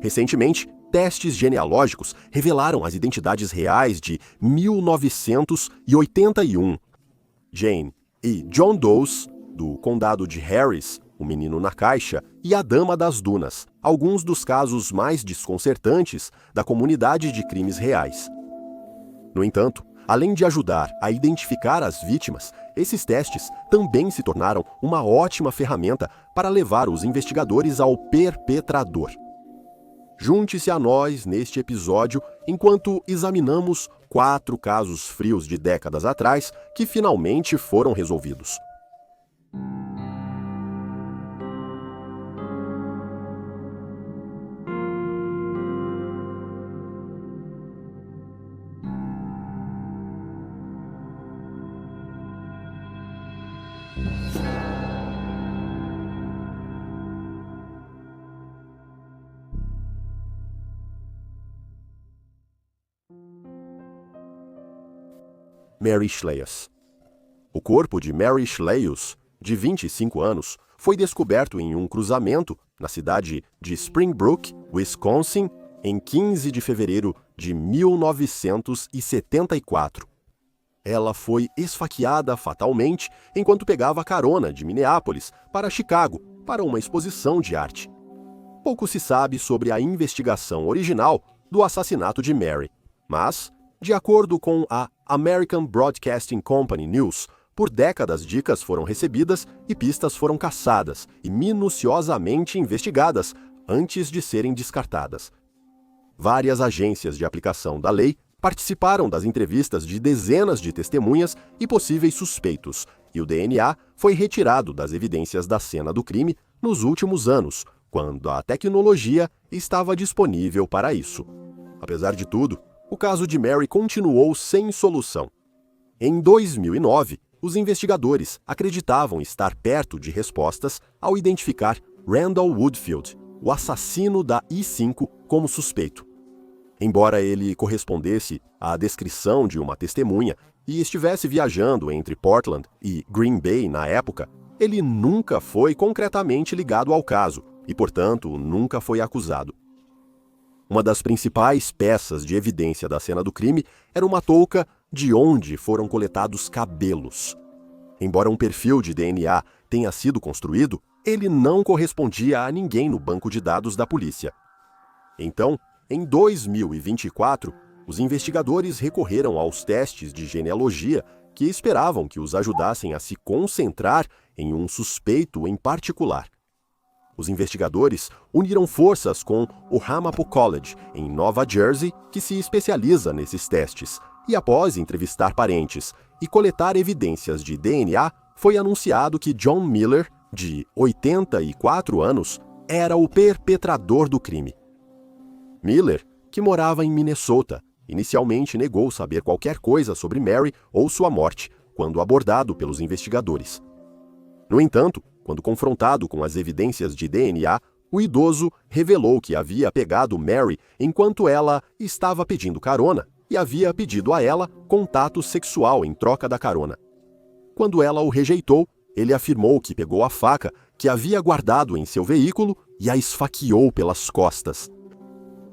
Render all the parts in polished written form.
Recentemente, testes genealógicos revelaram as identidades reais de 1981. Jane e John Does, do condado de Harris, o menino na caixa, e a Dama das Dunas, alguns dos casos mais desconcertantes da comunidade de crimes reais. No entanto, além de ajudar a identificar as vítimas, esses testes também se tornaram uma ótima ferramenta para levar os investigadores ao perpetrador. Junte-se a nós neste episódio enquanto examinamos 4 casos frios de décadas atrás que finalmente foram resolvidos. Mary Schleus. O corpo de Mary Schleus, de 25 anos, foi descoberto em um cruzamento na cidade de Springbrook, Wisconsin, em 15 de fevereiro de 1974. Ela foi esfaqueada fatalmente enquanto pegava carona de Minneapolis para Chicago para uma exposição de arte. Pouco se sabe sobre a investigação original do assassinato de Mary, mas, de acordo com a American Broadcasting Company News, por décadas dicas foram recebidas e pistas foram caçadas e minuciosamente investigadas antes de serem descartadas. Várias agências de aplicação da lei participaram das entrevistas de dezenas de testemunhas e possíveis suspeitos, e o DNA foi retirado das evidências da cena do crime nos últimos anos, quando a tecnologia estava disponível para isso. Apesar de tudo, o caso de Mary continuou sem solução. Em 2009, os investigadores acreditavam estar perto de respostas ao identificar Randall Woodfield, o assassino da I-5, como suspeito. Embora ele correspondesse à descrição de uma testemunha e estivesse viajando entre Portland e Green Bay na época, ele nunca foi concretamente ligado ao caso e, portanto, nunca foi acusado. Uma das principais peças de evidência da cena do crime era uma touca de onde foram coletados cabelos. Embora um perfil de DNA tenha sido construído, ele não correspondia a ninguém no banco de dados da polícia. Então, em 2024, os investigadores recorreram aos testes de genealogia que esperavam que os ajudassem a se concentrar em um suspeito em particular. Os investigadores uniram forças com o Ramapo College, em Nova Jersey, que se especializa nesses testes, e após entrevistar parentes e coletar evidências de DNA, foi anunciado que John Miller, de 84 anos, era o perpetrador do crime. Miller, que morava em Minnesota, inicialmente negou saber qualquer coisa sobre Mary ou sua morte, quando abordado pelos investigadores. No entanto, quando confrontado com as evidências de DNA, o idoso revelou que havia pegado Mary enquanto ela estava pedindo carona e havia pedido a ela contato sexual em troca da carona. Quando ela o rejeitou, ele afirmou que pegou a faca que havia guardado em seu veículo e a esfaqueou pelas costas.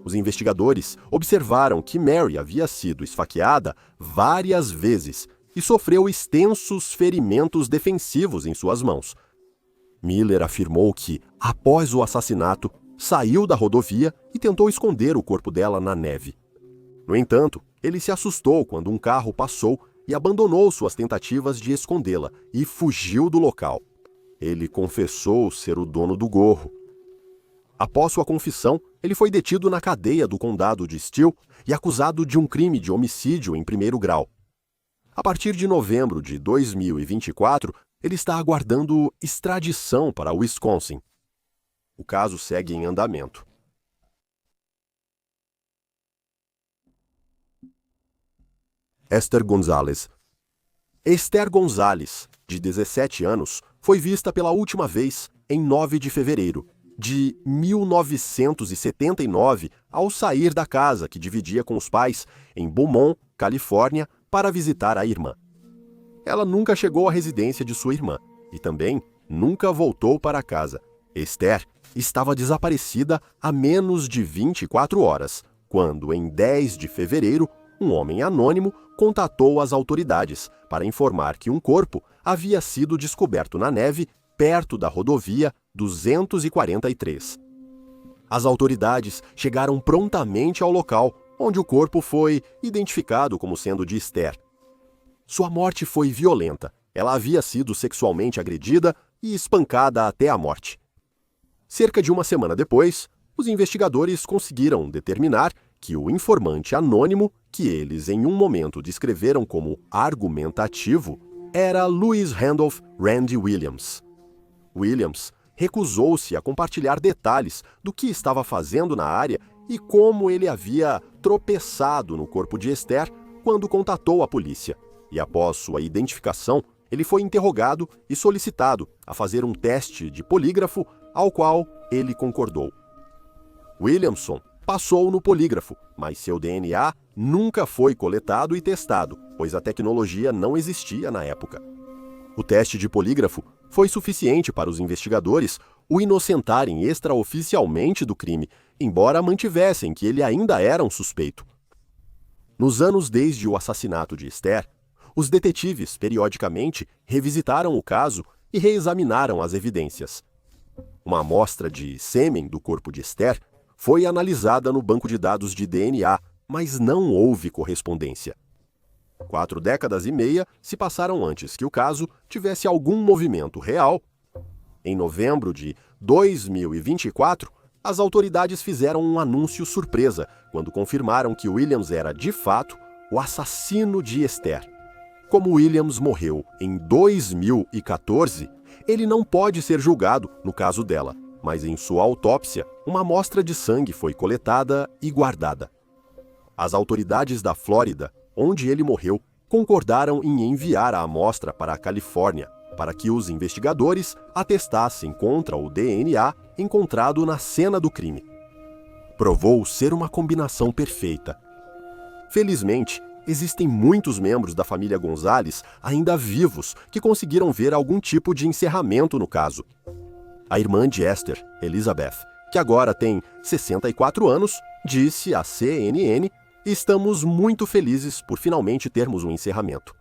Os investigadores observaram que Mary havia sido esfaqueada várias vezes e sofreu extensos ferimentos defensivos em suas mãos. Miller afirmou que, após o assassinato, saiu da rodovia e tentou esconder o corpo dela na neve. No entanto, ele se assustou quando um carro passou e abandonou suas tentativas de escondê-la e fugiu do local. Ele confessou ser o dono do gorro. Após sua confissão, ele foi detido na cadeia do condado de Steele e acusado de um crime de homicídio em primeiro grau. A partir de novembro de 2024, ele está aguardando extradição para Wisconsin. O caso segue em andamento. Esther Gonzalez. Esther Gonzalez, de 17 anos, foi vista pela última vez em 9 de fevereiro de 1979 ao sair da casa que dividia com os pais em Beaumont, Califórnia, para visitar a irmã. Ela nunca chegou à residência de sua irmã e também nunca voltou para casa. Esther estava desaparecida há menos de 24 horas, quando, em 10 de fevereiro, um homem anônimo contatou as autoridades para informar que um corpo havia sido descoberto na neve perto da rodovia 243. As autoridades chegaram prontamente ao local, onde o corpo foi identificado como sendo de Esther. Sua morte foi violenta. Ela havia sido sexualmente agredida e espancada até a morte. Cerca de uma semana depois, os investigadores conseguiram determinar que o informante anônimo, que eles em um momento descreveram como argumentativo, era Louis Randolph Randy Williams. Williams recusou-se a compartilhar detalhes do que estava fazendo na área e como ele havia tropeçado no corpo de Esther quando contatou a polícia. E após sua identificação, ele foi interrogado e solicitado a fazer um teste de polígrafo, ao qual ele concordou. Williamson passou no polígrafo, mas seu DNA nunca foi coletado e testado, pois a tecnologia não existia na época. O teste de polígrafo foi suficiente para os investigadores o inocentarem extraoficialmente do crime, embora mantivessem que ele ainda era um suspeito. Nos anos desde o assassinato de Esther, os detetives periodicamente revisitaram o caso e reexaminaram as evidências. Uma amostra de sêmen do corpo de Esther foi analisada no banco de dados de DNA, mas não houve correspondência. 4 décadas e meia se passaram antes que o caso tivesse algum movimento real. Em novembro de 2024, as autoridades fizeram um anúncio surpresa quando confirmaram que Williams era, de fato, o assassino de Esther. Como Williams morreu em 2014, ele não pode ser julgado no caso dela, mas em sua autópsia, uma amostra de sangue foi coletada e guardada. As autoridades da Flórida, onde ele morreu, concordaram em enviar a amostra para a Califórnia, para que os investigadores atestassem contra o DNA encontrado na cena do crime. Provou ser uma combinação perfeita. Felizmente, existem muitos membros da família Gonzalez ainda vivos que conseguiram ver algum tipo de encerramento no caso. A irmã de Esther, Elizabeth, que agora tem 64 anos, disse à CNN: "Estamos muito felizes por finalmente termos um encerramento.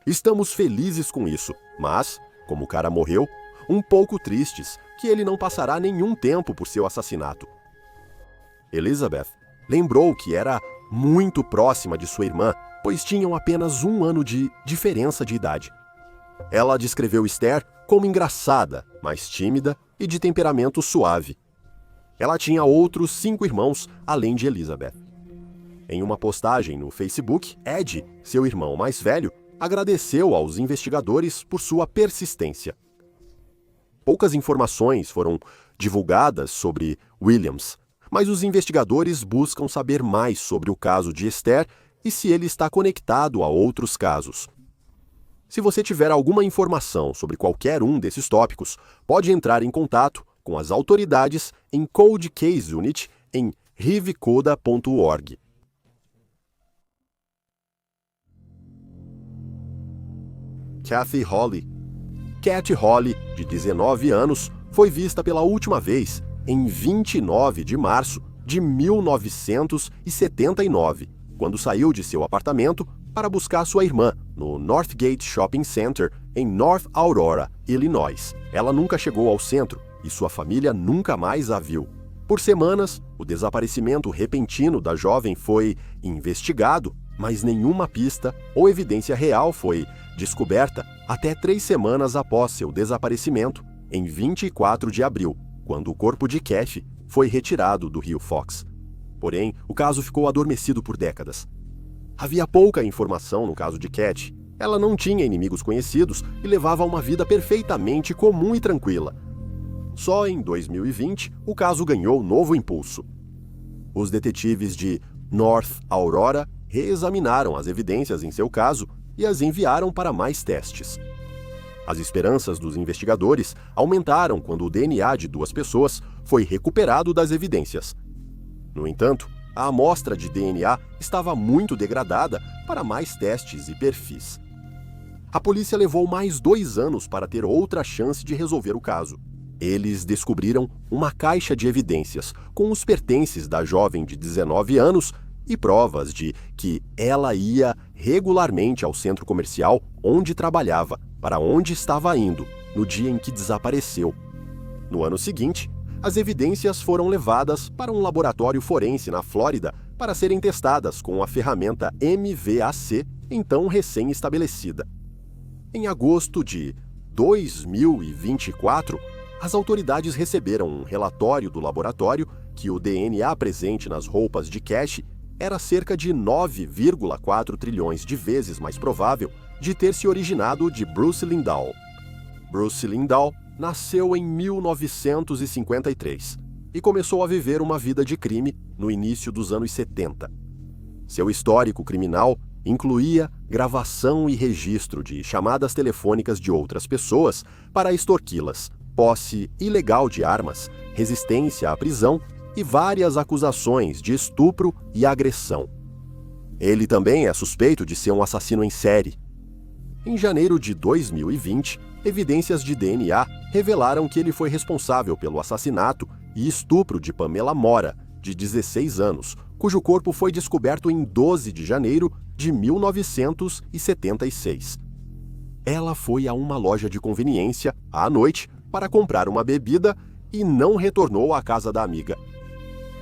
Estamos felizes com isso, mas, como o cara morreu, um pouco tristes que ele não passará nenhum tempo por seu assassinato." Elizabeth lembrou que era muito próxima de sua irmã, pois tinham apenas 1 ano de diferença de idade. Ela descreveu Esther como engraçada, mais tímida e de temperamento suave. Ela tinha outros 5 irmãos, além de Elizabeth. Em uma postagem no Facebook, Ed, seu irmão mais velho, agradeceu aos investigadores por sua persistência. Poucas informações foram divulgadas sobre Williams, mas os investigadores buscam saber mais sobre o caso de Esther e se ele está conectado a outros casos. Se você tiver alguma informação sobre qualquer um desses tópicos, pode entrar em contato com as autoridades em Cold Case Unit em rivcoda.org. Kathy Holly. Cat Holly, de 19 anos, foi vista pela última vez em 29 de março de 1979, quando saiu de seu apartamento para buscar sua irmã no Northgate Shopping Center, em North Aurora, Illinois. Ela nunca chegou ao centro e sua família nunca mais a viu. Por semanas, o desaparecimento repentino da jovem foi investigado, mas nenhuma pista ou evidência real foi descoberta até 3 semanas após seu desaparecimento, em 24 de abril, quando o corpo de Kathy foi retirado do rio Fox. Porém, o caso ficou adormecido por décadas. Havia pouca informação no caso de Kathy. Ela não tinha inimigos conhecidos e levava uma vida perfeitamente comum e tranquila. Só em 2020, o caso ganhou novo impulso. Os detetives de North Aurora reexaminaram as evidências em seu caso e as enviaram para mais testes. As esperanças dos investigadores aumentaram quando o DNA de 2 pessoas foi recuperado das evidências. No entanto, a amostra de DNA estava muito degradada para mais testes e perfis. A polícia levou mais 2 anos para ter outra chance de resolver o caso. Eles descobriram uma caixa de evidências com os pertences da jovem de 19 anos e provas de que ela ia regularmente ao centro comercial onde trabalhava, para onde estava indo, no dia em que desapareceu. No ano seguinte, as evidências foram levadas para um laboratório forense na Flórida para serem testadas com a ferramenta MVAC, então recém-estabelecida. Em agosto de 2024, as autoridades receberam um relatório do laboratório que o DNA presente nas roupas de Cash era cerca de 9,4 trilhões de vezes mais provável de ter se originado de Bruce Lindahl. Bruce Lindahl nasceu em 1953 e começou a viver uma vida de crime no início dos anos 70. Seu histórico criminal incluía gravação e registro de chamadas telefônicas de outras pessoas para extorquí-las, posse ilegal de armas, resistência à prisão e várias acusações de estupro e agressão. Ele também é suspeito de ser um assassino em série. Em janeiro de 2020, evidências de DNA revelaram que ele foi responsável pelo assassinato e estupro de Pamela Mora, de 16 anos, cujo corpo foi descoberto em 12 de janeiro de 1976. Ela foi a uma loja de conveniência, à noite, para comprar uma bebida e não retornou à casa da amiga.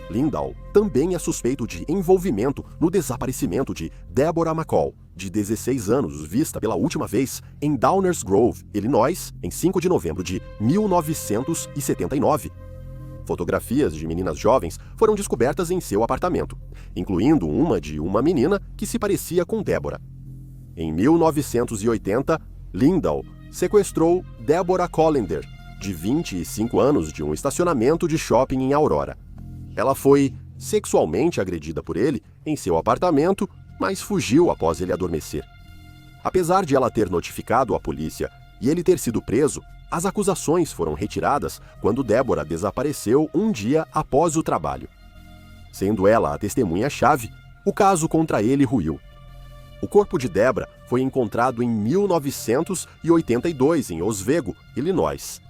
Lindahl também é suspeito de envolvimento no desaparecimento de Deborah McCall, de 16 anos, vista pela última vez em Downers Grove, Illinois, em 5 de novembro de 1979. Fotografias de meninas jovens foram descobertas em seu apartamento, incluindo uma de uma menina que se parecia com Deborah. Em 1980, Lindahl sequestrou Deborah Collender, de 25 anos, de um estacionamento de shopping em Aurora. Ela foi sexualmente agredida por ele em seu apartamento, mas fugiu após ele adormecer. Apesar de ela ter notificado a polícia e ele ter sido preso, as acusações foram retiradas quando Deborah desapareceu um dia após o trabalho. Sendo ela a testemunha-chave, o caso contra ele ruiu. O corpo de Deborah foi encontrado em 1982 em Oswego, Illinois.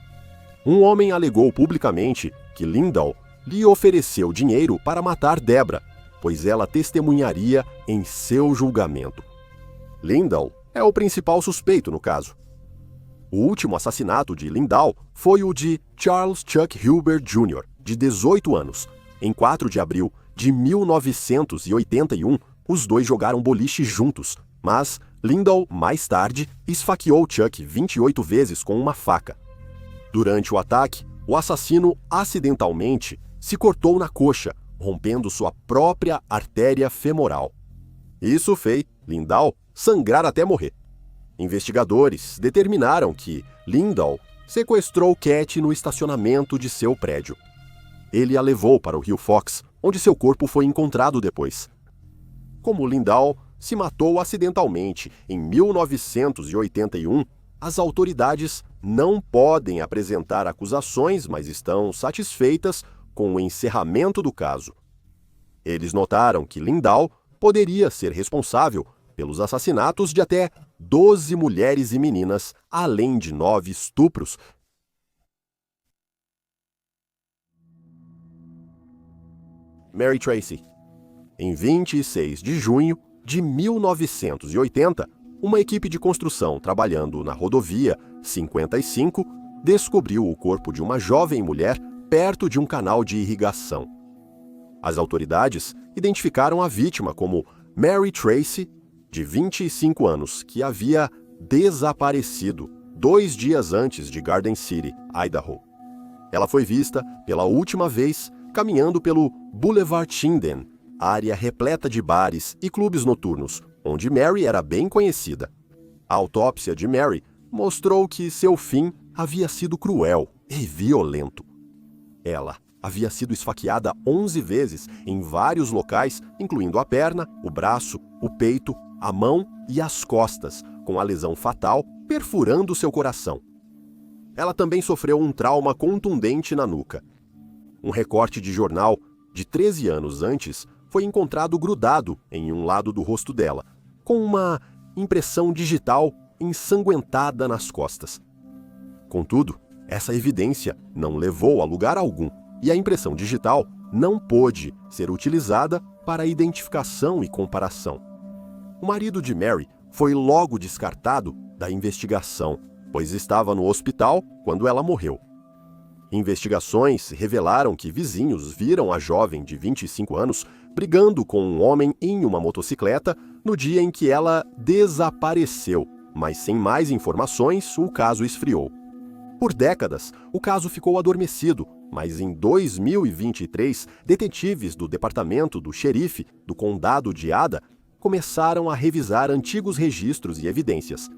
Um homem alegou publicamente que Lindahl lhe ofereceu dinheiro para matar Deborah, pois ela testemunharia em seu julgamento. Lindahl é o principal suspeito no caso. O último assassinato de Lindahl foi o de Charles Chuck Hilbert Jr., de 18 anos. Em 4 de abril de 1981, os dois jogaram boliche juntos, mas Lindahl, mais tarde, esfaqueou Chuck 28 vezes com uma faca. Durante o ataque, o assassino acidentalmente se cortou na coxa, rompendo sua própria artéria femoral. Isso fez Lindahl sangrar até morrer. Investigadores determinaram que Lindahl sequestrou Cat no estacionamento de seu prédio. Ele a levou para o rio Fox, onde seu corpo foi encontrado depois. Como Lindahl se matou acidentalmente em 1981, as autoridades não podem apresentar acusações, mas estão satisfeitas com o encerramento do caso. Eles notaram que Lindahl poderia ser responsável pelos assassinatos de até 12 mulheres e meninas, além de 9 estupros. Mary Tracy. Em 26 de junho de 1980, uma equipe de construção trabalhando na rodovia 55 descobriu o corpo de uma jovem mulher perto de um canal de irrigação. As autoridades identificaram a vítima como Mary Tracy, de 25 anos, que havia desaparecido 2 dias antes de Garden City, Idaho. Ela foi vista pela última vez caminhando pelo Boulevard Shinden, área repleta de bares e clubes noturnos, onde Mary era bem conhecida. A autópsia de Mary mostrou que seu fim havia sido cruel e violento. Ela havia sido esfaqueada 11 vezes em vários locais, incluindo a perna, o braço, o peito, a mão e as costas, com a lesão fatal perfurando seu coração. Ela também sofreu um trauma contundente na nuca. Um recorte de jornal de 13 anos antes foi encontrado grudado em um lado do rosto dela, com uma impressão digital ensanguentada nas costas. Contudo, Essa evidência não levou a lugar algum e a impressão digital não pôde ser utilizada para identificação e comparação. O marido de Mary foi logo descartado da investigação, pois estava no hospital quando ela morreu. Investigações revelaram que vizinhos viram a jovem de 25 anos brigando com um homem em uma motocicleta no dia em que ela desapareceu, mas sem mais informações, o caso esfriou. Por décadas, o caso ficou adormecido, mas em 2023, detetives do departamento do xerife do condado de Ada começaram a revisar antigos registros e evidências.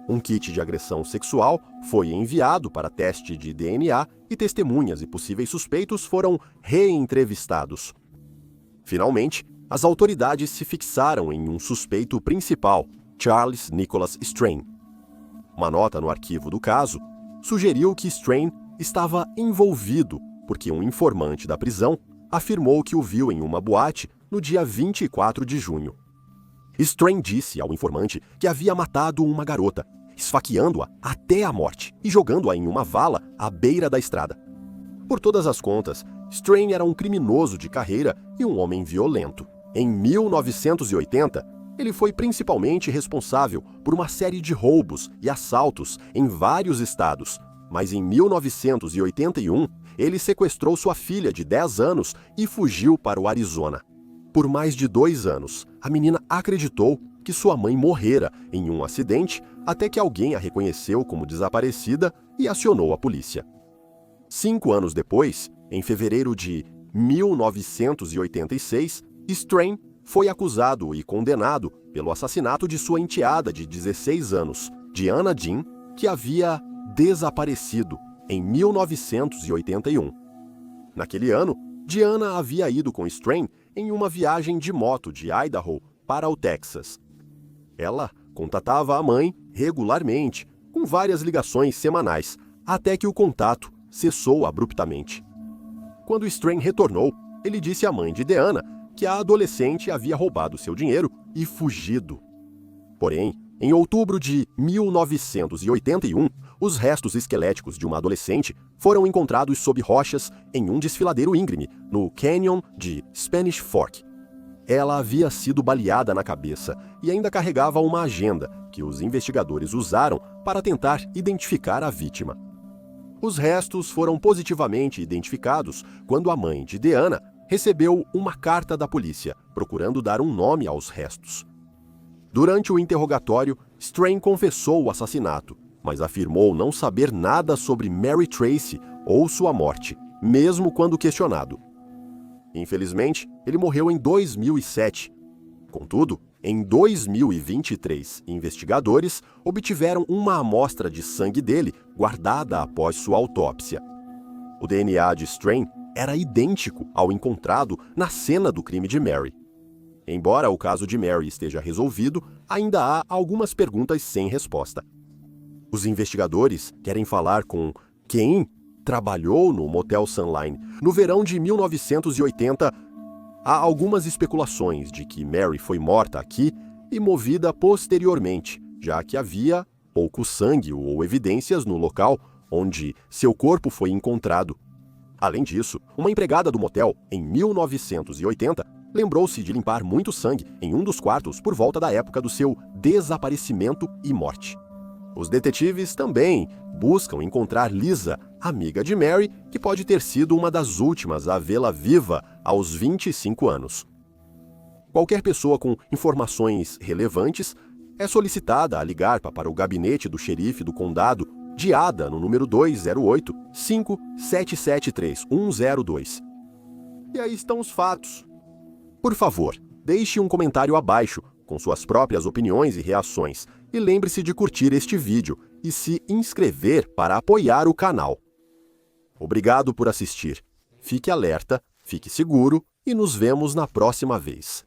Um kit de agressão sexual foi enviado para teste de DNA e testemunhas e possíveis suspeitos foram reentrevistados. Finalmente, as autoridades se fixaram em um suspeito principal, Charles Nicholas Strain. Uma nota no arquivo do caso sugeriu que Strain estava envolvido porque um informante da prisão afirmou que o viu em uma boate no dia 24 de junho. Strain disse ao informante que havia matado uma garota, esfaqueando-a até a morte e jogando-a em uma vala à beira da estrada. Por todas as contas, Strain era um criminoso de carreira e um homem violento. Em 1980, ele foi principalmente responsável por uma série de roubos e assaltos em vários estados, mas em 1981, ele sequestrou sua filha de 10 anos e fugiu para o Arizona. Por mais de 2 anos, a menina acreditou que sua mãe morrera em um acidente até que alguém a reconheceu como desaparecida e acionou a polícia. 5 anos depois, em fevereiro de 1986, Strain foi acusado e condenado pelo assassinato de sua enteada de 16 anos, Diana Jean, que havia desaparecido em 1981. Naquele ano, Diana havia ido com Strain em uma viagem de moto de Idaho para o Texas. Ela contatava a mãe regularmente, com várias ligações semanais, até que o contato cessou abruptamente. Quando Strain retornou, ele disse à mãe de Diana que a adolescente havia roubado seu dinheiro e fugido. Porém, em outubro de 1981, os restos esqueléticos de uma adolescente foram encontrados sob rochas em um desfiladeiro íngreme, no Canyon de Spanish Fork. Ela havia sido baleada na cabeça e ainda carregava uma agenda que os investigadores usaram para tentar identificar a vítima. Os restos foram positivamente identificados quando a mãe de Diana recebeu uma carta da polícia procurando dar um nome aos restos. Durante o interrogatório, Strain confessou o assassinato, mas afirmou não saber nada sobre Mary Tracy ou sua morte, mesmo quando questionado. Infelizmente, ele morreu em 2007. Contudo, em 2023, investigadores obtiveram uma amostra de sangue dele guardada após sua autópsia. O DNA de Strain era idêntico ao encontrado na cena do crime de Mary. Embora o caso de Mary esteja resolvido, ainda há algumas perguntas sem resposta. Os investigadores querem falar com quem trabalhou no Motel Sunline no verão de 1980. Há algumas especulações de que Mary foi morta aqui e movida posteriormente, já que havia pouco sangue ou evidências no local onde seu corpo foi encontrado. Além disso, uma empregada do motel, em 1980, lembrou-se de limpar muito sangue em um dos quartos por volta da época do seu desaparecimento e morte. Os detetives também buscam encontrar Lisa, amiga de Mary, que pode ter sido uma das últimas a vê-la viva aos 25 anos. Qualquer pessoa com informações relevantes é solicitada a ligar para o gabinete do xerife do condado de Ada no número 208-5773-102. E aí estão os fatos. Por favor, deixe um comentário abaixo com suas próprias opiniões e reações e lembre-se de curtir este vídeo e se inscrever para apoiar o canal. Obrigado por assistir. Fique alerta, fique seguro e nos vemos na próxima vez.